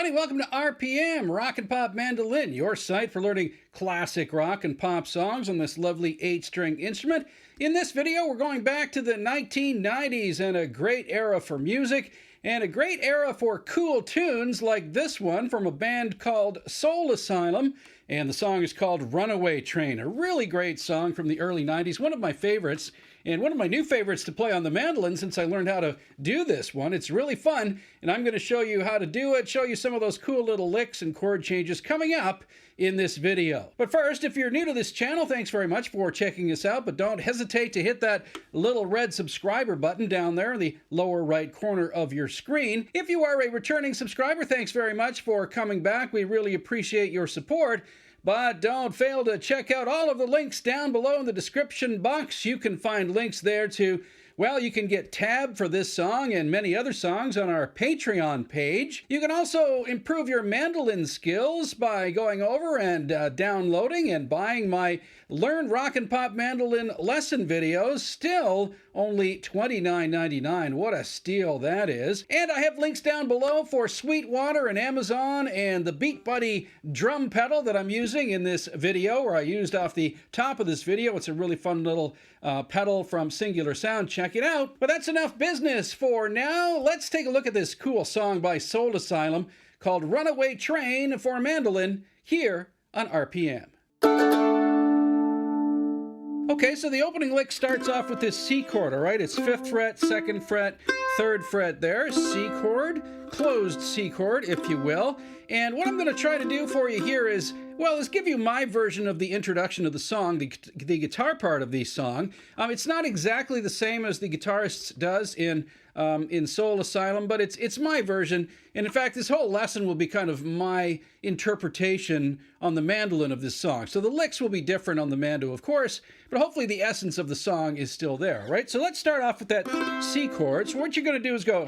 everybody. Welcome to RPM, Rock and Pop Mandolin, your site for learning classic rock and pop songs on this lovely 8-string instrument. In this video, we're going back to the 1990s and a great era for music, and a great era for cool tunes like this one from a band called Soul Asylum, and the song is called Runaway Train, a really great song from the early 90s, one of my favorites. And one of my new favorites to play on the mandolin since I learned how to do this one. It's really fun, and I'm going to show you how to do it, show you some of those cool little licks and chord changes coming up in this video. But first, if you're new to this channel, thanks very much for checking us out, but don't hesitate to hit that little red subscriber button down there in the lower right corner of your screen. If you are a returning subscriber, thanks very much for coming back. We really appreciate your support. But don't fail to check out all of the links down below in the description box. You can find links there to, well, you can get tab for this song and many other songs on our Patreon page. You can also improve your mandolin skills by going over and downloading and buying my Learn Rock and Pop Mandolin lesson videos. Still only $29.99. What a steal that is. And I have links down below for Sweetwater and Amazon and the Beat Buddy drum pedal that I'm using in this video, or I used off the top of this video. It's a really fun little pedal from Singular Sound. Check it out. But that's enough business for now. Let's take a look at this cool song by Soul Asylum called Runaway Train for mandolin here on RPM. Okay, so the opening lick starts off with this C chord, all right? It's 5th fret, 2nd fret, 3rd fret there, C chord, closed C chord, if you will. And what I'm going to try to do for you here is, well, is give you my version of the introduction of the song, the guitar part of the song. It's not exactly the same as the guitarist does in Soul Asylum, but it's my version. And in fact, this whole lesson will be kind of my interpretation on the mandolin of this song. So the licks will be different on the mando, of course, but hopefully the essence of the song is still there, right? So let's start off with that C chord. So what you're going to do is go...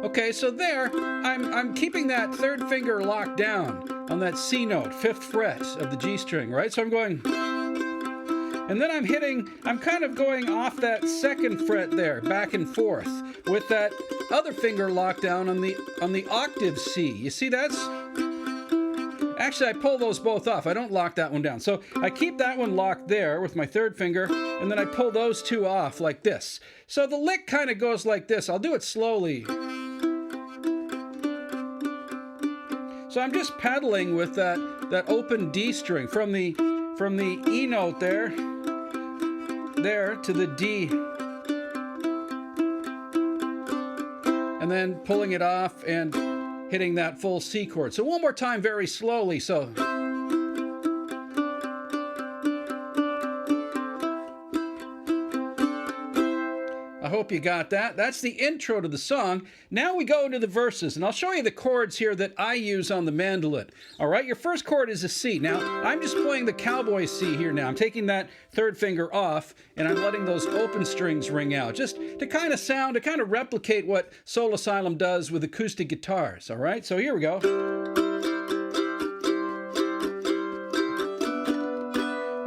Okay, so there, I'm keeping that 3rd finger locked down on that C note, 5th fret of the G string, right? So I'm going, and then I'm kind of going off that 2nd fret there, back and forth, with that other finger locked down on the octave C. You see that's, actually I pull those both off. I don't lock that one down. So I keep that one locked there with my 3rd finger, and then I pull those two off like this. So the lick kind of goes like this. I'll do it slowly. So I'm just pedaling with that open D string from the E note there to the D, and then pulling it off and hitting that full C chord. So one more time very slowly. So I hope you got that. That's the intro to the song. Now we go into the verses, and I'll show you the chords here that I use on the mandolin. All right, your first chord is a C. Now, I'm just playing the cowboy C here now. I'm taking that 3rd finger off, and I'm letting those open strings ring out, just to kind of replicate what Soul Asylum does with acoustic guitars. All right, so here we go.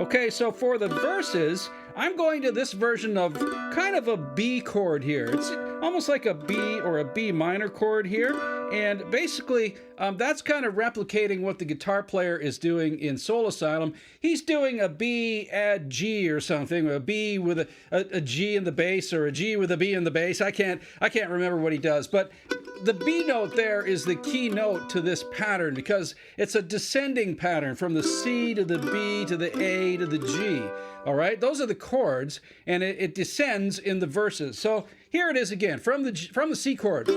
Okay, so for the verses, I'm going to this version of kind of a B chord here. It's almost like a B or a B minor chord here. And basically, that's kind of replicating what the guitar player is doing in Soul Asylum. He's doing a B add G or something, a B with a G in the bass, or a G with a B in the bass. I can't remember what he does, but the B note there is the key note to this pattern because it's a descending pattern from the C to the B to the A to the G. All right, those are the chords, and it descends in the verses. So here it is again from the C chord.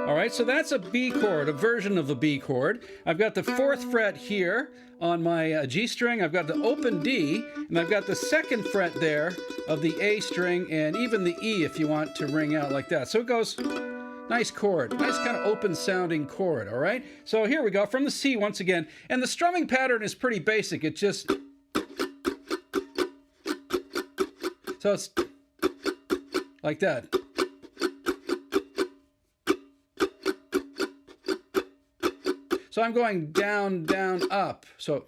All right, so that's a B chord, a version of a B chord. I've got the 4th fret here on my G string. I've got the open D, and I've got the 2nd fret there of the A string, and even the E if you want to ring out like that. So it goes, nice chord, nice kind of open sounding chord, all right? So here we go, from the C once again. And the strumming pattern is pretty basic. It's just, so it's like that. So I'm going down, down, up. So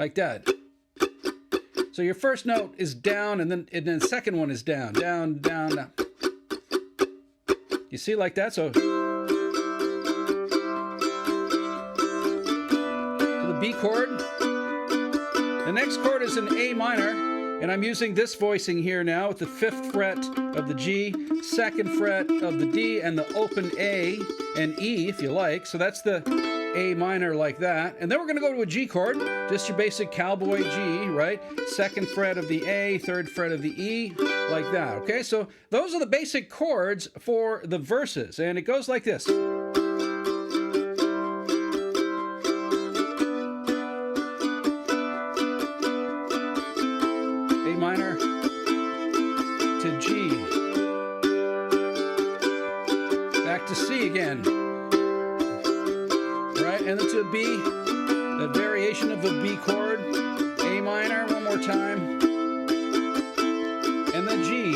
like that. So your first note is down, and then the second one is down, down, down, down. You see, like that? So to the B chord. The next chord is an A minor, and I'm using this voicing here now with the 5th fret of the G, 2nd fret of the D, and the open A and E, if you like. So that's the A minor like that. And then we're going to go to a G chord, just your basic cowboy G, right? 2nd fret of the A, 3rd fret of the E, like that, okay? So those are the basic chords for the verses, and it goes like this. A minor to G, back to C again. Right, and then to a B, that variation of the B chord, A minor, one more time, and then G.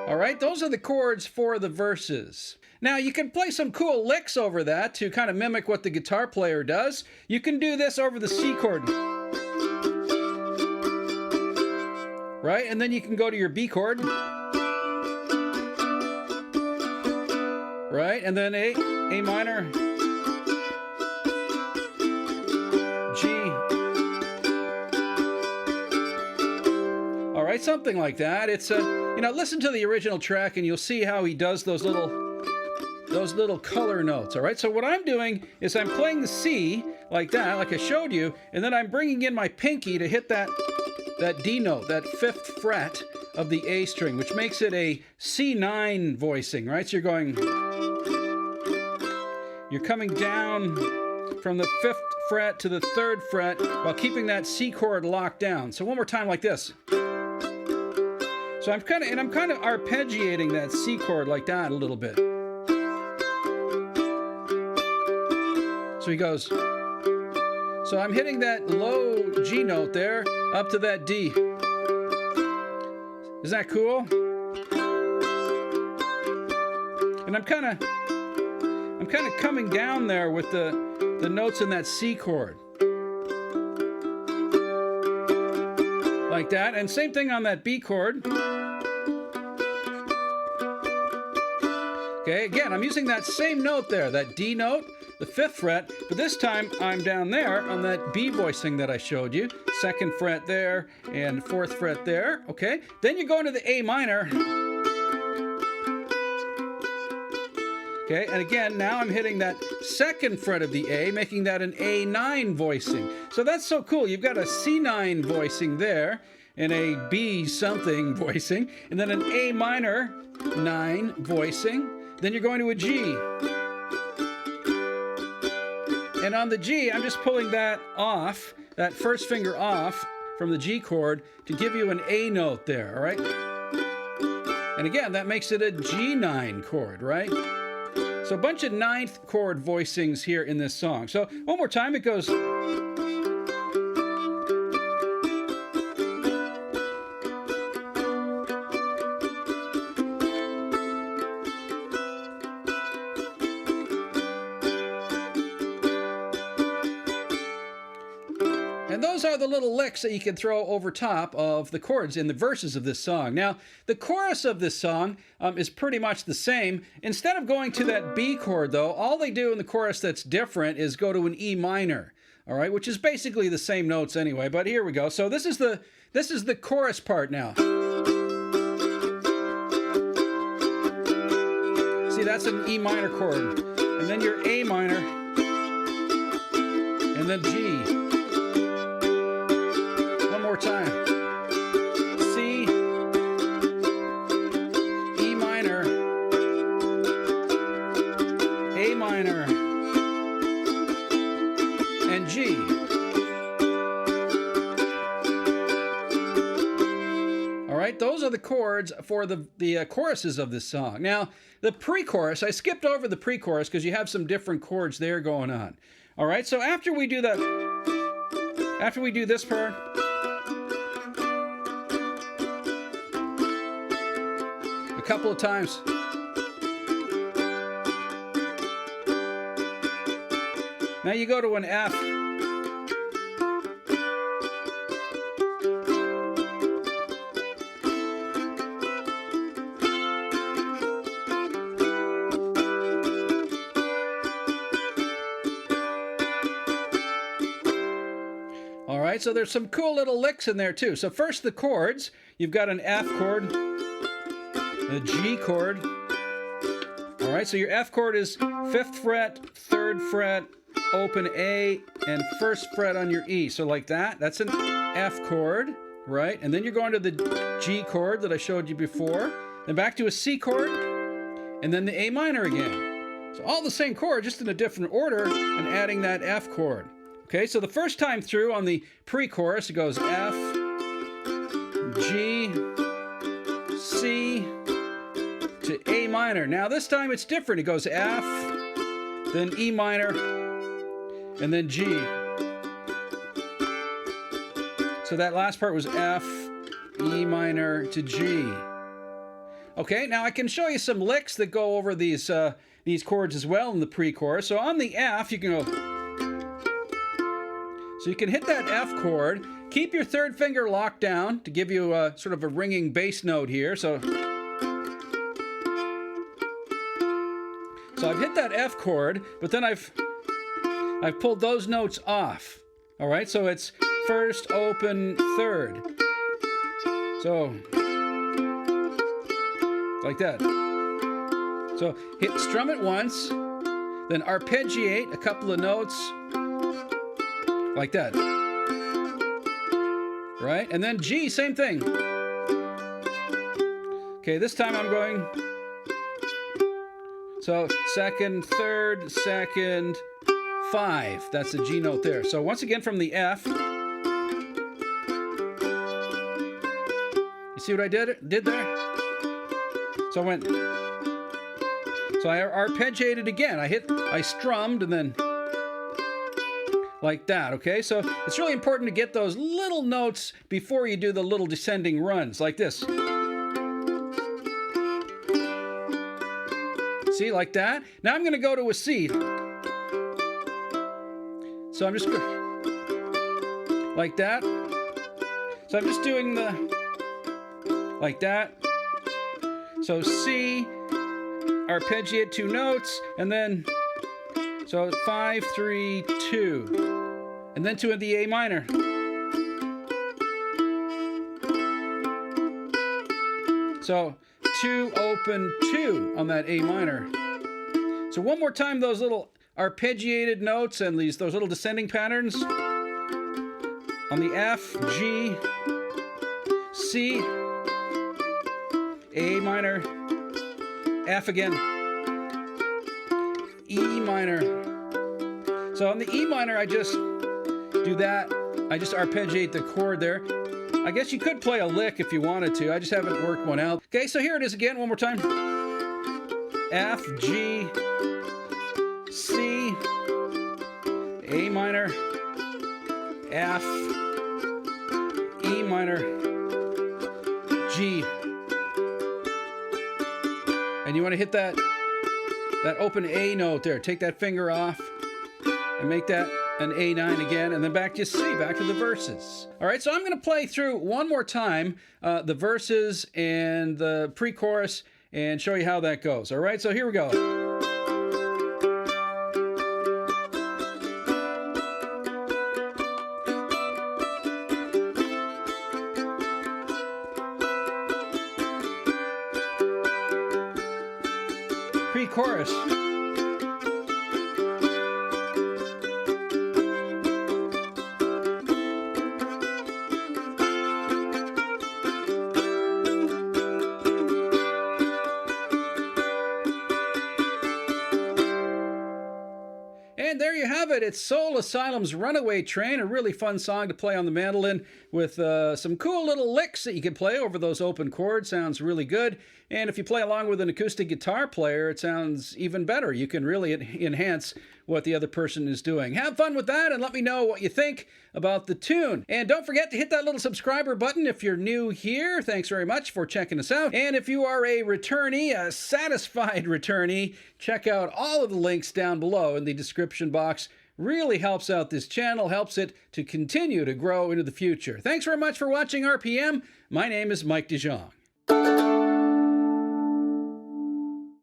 All right, those are the chords for the verses. Now, you can play some cool licks over that to kind of mimic what the guitar player does. You can do this over the C chord. Right, and then you can go to your B chord. Right, and then A minor, G. All right, something like that. It's listen to the original track and you'll see how he does those little color notes. All right, so what I'm doing is I'm playing the C like that, like I showed you, and then I'm bringing in my pinky to hit that D note, that 5th fret of the A string, which makes it a C9 voicing, right? So you're coming down from the 5th fret to the 3rd fret while keeping that C chord locked down. So one more time like this. So I'm kind of arpeggiating that C chord like that a little bit. So he goes. So I'm hitting that low G note there up to that D. Is that cool? And I'm kind of coming down there with the notes in that C chord. Like that. And same thing on that B chord. Okay, again, I'm using that same note there, that D note, the 5th fret, but this time I'm down there on that B voicing that I showed you. 2nd fret there and 4th fret there, okay? Then you go into the A minor. Okay, and again, now I'm hitting that 2nd fret of the A, making that an A9 voicing. So that's so cool. You've got a C9 voicing there, and a B something voicing, and then an A minor 9 voicing. Then you're going to a G. And on the G, I'm just pulling that off, that first finger off from the G chord to give you an A note there, all right? And again, that makes it a G9 chord, right? So a bunch of 9th chord voicings here in this song. So one more time, it goes. And those are the little licks that you can throw over top of the chords in the verses of this song. Now, the chorus of this song is pretty much the same. Instead of going to that B chord, though, all they do in the chorus that's different is go to an E minor, all right, which is basically the same notes anyway. But here we go. So this is the chorus part now. See, that's an E minor chord, and then your A minor, and then G. Time. C, E minor, A minor, and G. All right, those are the chords for the choruses of this song. Now, the pre-chorus, I skipped over the pre-chorus because you have some different chords there going on. All right, so after we do this part, couple of times. Now you go to an F. All right, so there's some cool little licks in there too. So first the chords. You've got an F chord, a G chord. All right, so your F chord is 5th fret, 3rd fret, open A, and 1st fret on your E. So like that, that's an F chord, right? And then you're going to the G chord that I showed you before, then back to a C chord, and then the A minor again. So all the same chord, just in a different order, and adding that F chord. Okay, so the first time through on the pre-chorus, it goes F, G, C, to A minor. Now this time it's different. It goes F, then E minor, and then G. So that last part was F, E minor to G. Okay, now I can show you some licks that go over these chords as well in the pre-chorus. So on the F, you can go. So you can hit that F chord. Keep your 3rd finger locked down to give you a sort of a ringing bass note here. So I've hit that F chord, but then I've pulled those notes off. All right, so it's 1st, open, 3rd. So like that. So strum it once, then arpeggiate a couple of notes like that. Right? And then G, same thing. Okay, this time I'm going. So 2nd, 3rd, 2nd, 5. That's the G note there. So once again from the F. You see what I did there? So I went. So I arpeggiated again. I strummed and then like that, okay? So it's really important to get those little notes before you do the little descending runs, like this. See, like that? Now I'm going to go to a C. So I'm just like that. So I'm just doing like that. So C, arpeggiate 2 notes, and then so 5, 3, 2. And then to the A minor. So 2, open, 2 on that A minor. So one more time, those little arpeggiated notes and those little descending patterns. On the F, G, C, A minor, F again, E minor. So on the E minor, I just do that. I just arpeggiate the chord there. I guess you could play a lick if you wanted to. I just haven't worked one out. Okay, so here it is again, one more time. F, G, C, A minor, F, E minor, G. And you want to hit that open A note there. Take that finger off and make that an A9 again, and then back to C, back to the verses. All right, so I'm going to play through one more time the verses and the pre-chorus and show you how that goes. All right, so here we go. Pre-chorus. And there you have it. It's Soul Asylum's Runaway Train, a really fun song to play on the mandolin with some cool little licks that you can play over those open chords. Sounds really good. And if you play along with an acoustic guitar player, it sounds even better. You can really enhance what the other person is doing. Have fun with that and let me know what you think about the tune. And don't forget to hit that little subscriber button if you're new here. Thanks very much for checking us out. And if you are a returnee, a satisfied returnee, check out all of the links down below in the description box really helps out this channel, helps it to continue to grow into the future. Thanks very much for watching RPM. My name is Mike DeJong.